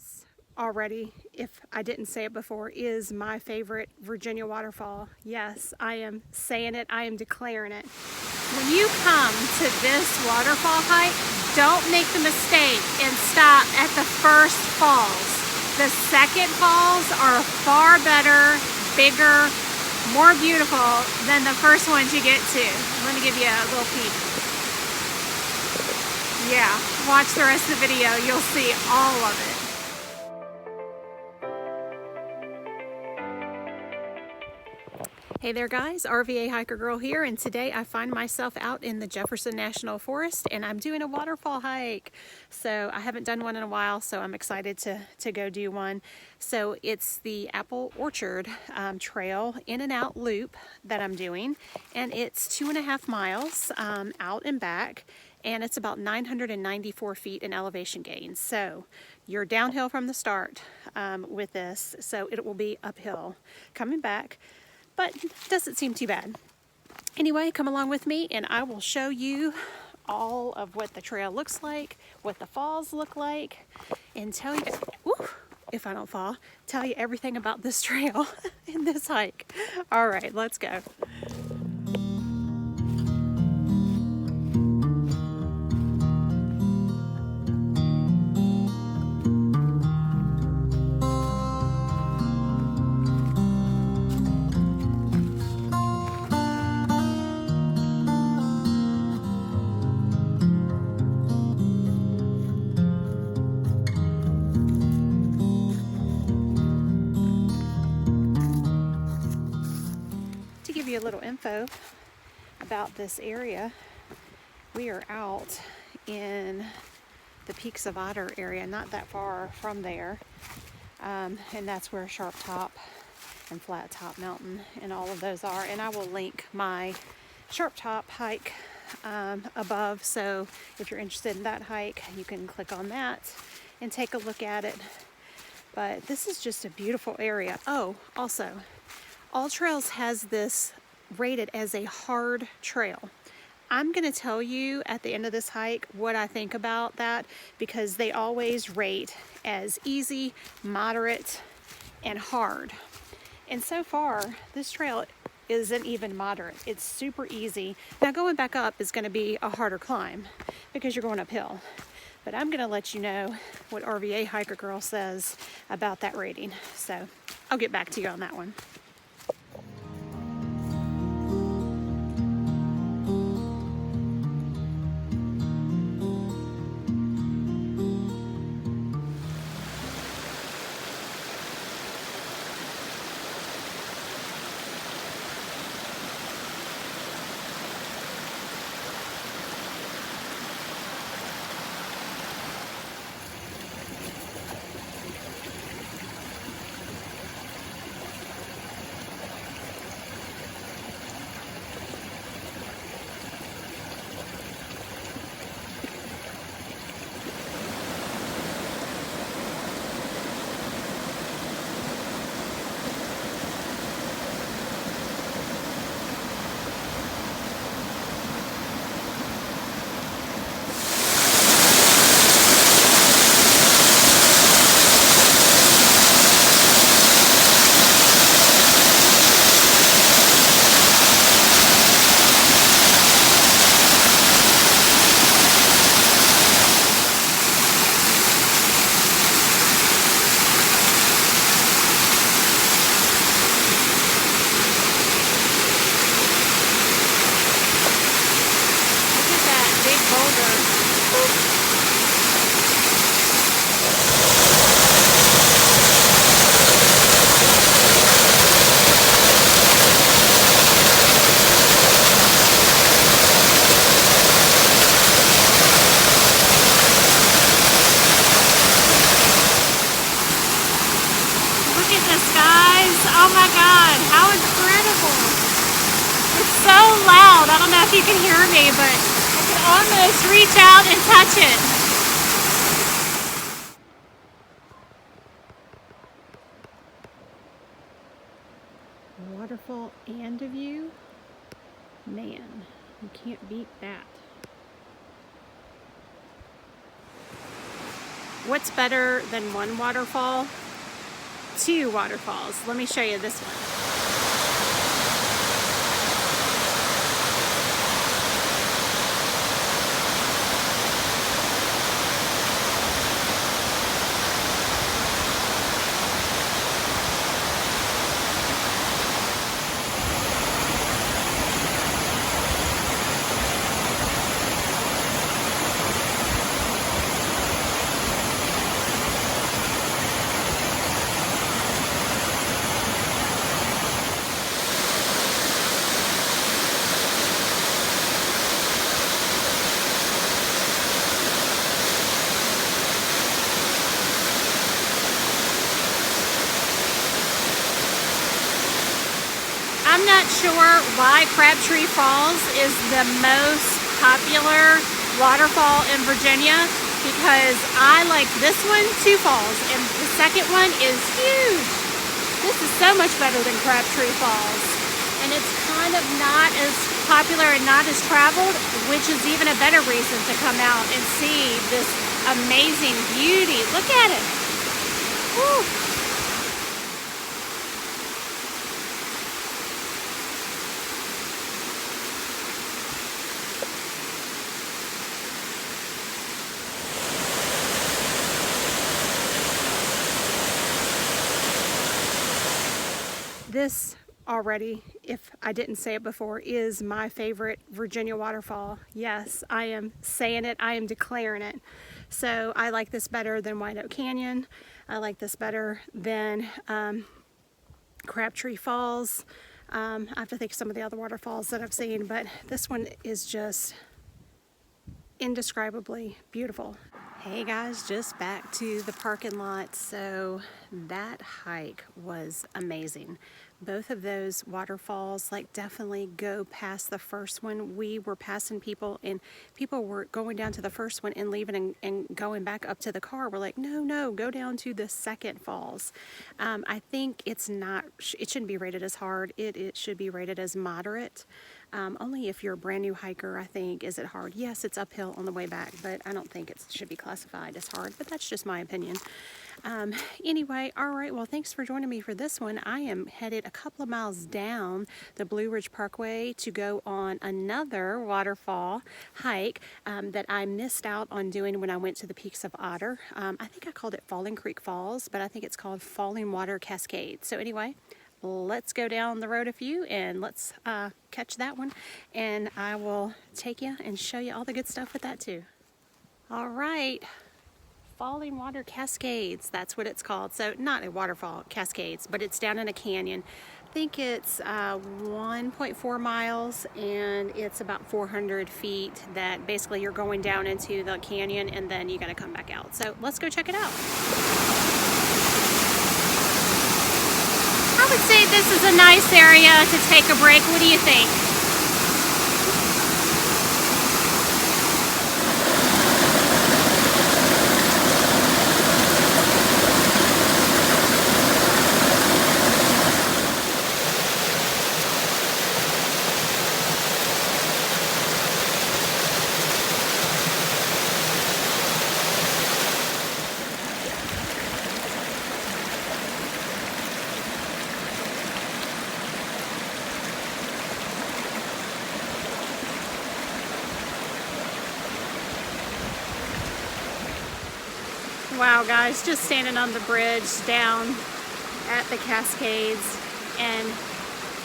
This already, if I didn't say it before, is my favorite Virginia waterfall. Yes, I am saying it, I am declaring it. When you come to this waterfall hike, don't make the mistake and stop at the first falls. The second falls are far better, bigger, more beautiful than the first ones you get to. Let me give you a little peek. Yeah, watch the rest of the video, you'll see all of it. Hey there guys, RVA Hiker Girl here, and today I find myself out in the Jefferson National Forest and I'm doing a waterfall hike. So I haven't done one in a while, so I'm excited to go do one. So it's the Apple Orchard Trail in and out loop that I'm doing, and it's 2.5 miles out and back, and it's about 994 feet in elevation gain. So you're downhill from the start with this, so it will be uphill coming back, but doesn't seem too bad. Anyway, come along with me and I will show you all of what the trail looks like, what the falls look like, and tell you, if I don't fall, tell you everything about this trail and this hike. All right, let's go. To give you a little info about this area, we are out in the Peaks of Otter Area, not that far from there, and that's where Sharp Top and Flat Top Mountain and all of those are, and I will link my Sharp Top hike above, so if you're interested in that hike you can click on that and take a look at it. But this is just a beautiful area. Oh, also, All Trails has this rated as a hard trail. I'm going to tell you at the end of this hike what I think about that, because they always rate as easy, moderate, and hard. And so far, this trail isn't even moderate. It's super easy. Now going back up is going to be a harder climb because you're going uphill. But I'm going to let you know what RVA Hiker Girl says about that rating. So I'll get back to you on that one. Oh my God, how incredible. It's so loud. I don't know if you can hear me, but I can almost reach out and touch it. Waterfall and a view. Man, you can't beat that. What's better than one waterfall? Two waterfalls. Let me show you this one. I'm not sure why Crabtree Falls is the most popular waterfall in Virginia, because I like this one, Two Falls, and the second one is huge. This is so much better than Crabtree Falls, and it's kind of not as popular and not as traveled, which is even a better reason to come out and see this amazing beauty. Look at it. Woo. This already, if I didn't say it before, is my favorite Virginia waterfall. Yes, I am saying it, I am declaring it. So I like this better than White Oak Canyon. I like this better than Crabtree Falls. I have to think of some of the other waterfalls that I've seen, but this one is just indescribably beautiful. Hey guys, just back to the parking lot. So that hike was amazing. Both of those waterfalls definitely go past the first one. We were passing people and people were going down to the first one and leaving and going back up to the car. We're like, no, go down to the second falls. I think it shouldn't be rated as hard. It should be rated as moderate. Only if you're a brand new hiker, I think, is it hard. Yes, it's uphill on the way back, but I don't think it should be classified as hard, but that's just my opinion. Anyway, all right, well, thanks for joining me for this one. I am headed a couple of miles down the Blue Ridge Parkway to go on another waterfall hike that I missed out on doing when I went to the Peaks of Otter. I think I called it Falling Creek Falls, but I think it's called Fallingwater Cascades. So anyway, let's go down the road a few and let's catch that one, and I will take you and show you all the good stuff with that too. All right, Fallingwater Cascades, that's what it's called. So not a waterfall, Cascades, but it's down in a canyon. I think it's 1.4 miles and it's about 400 feet that basically you're going down into the canyon and then you gotta come back out. So let's go check it out. I would say this is a nice area to take a break. What do you think? Wow guys, just standing on the bridge down at the Cascades, and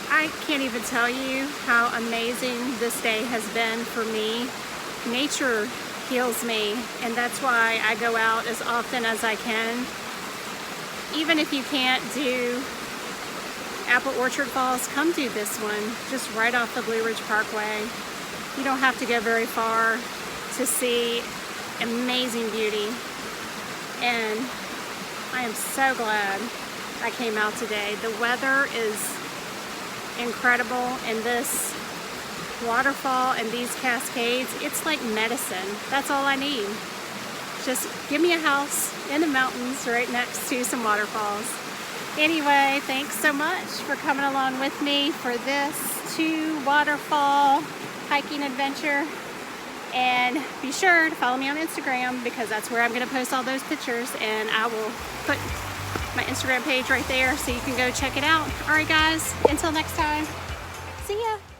I can't even tell you how amazing this day has been for me. Nature heals me, and that's why I go out as often as I can. Even if you can't do Apple Orchard Falls, come do this one, just right off the Blue Ridge Parkway. You don't have to go very far to see amazing beauty. And I am so glad I came out today. The weather is incredible, and this waterfall and these cascades, it's like medicine. That's all I need. Just give me a house in the mountains right next to some waterfalls. Anyway, thanks so much for coming along with me for this 2 waterfall hiking adventure. And be sure to follow me on Instagram because that's where I'm going to post all those pictures, and I will put my Instagram page right there so you can go check it out. All right, guys, until next time, see ya.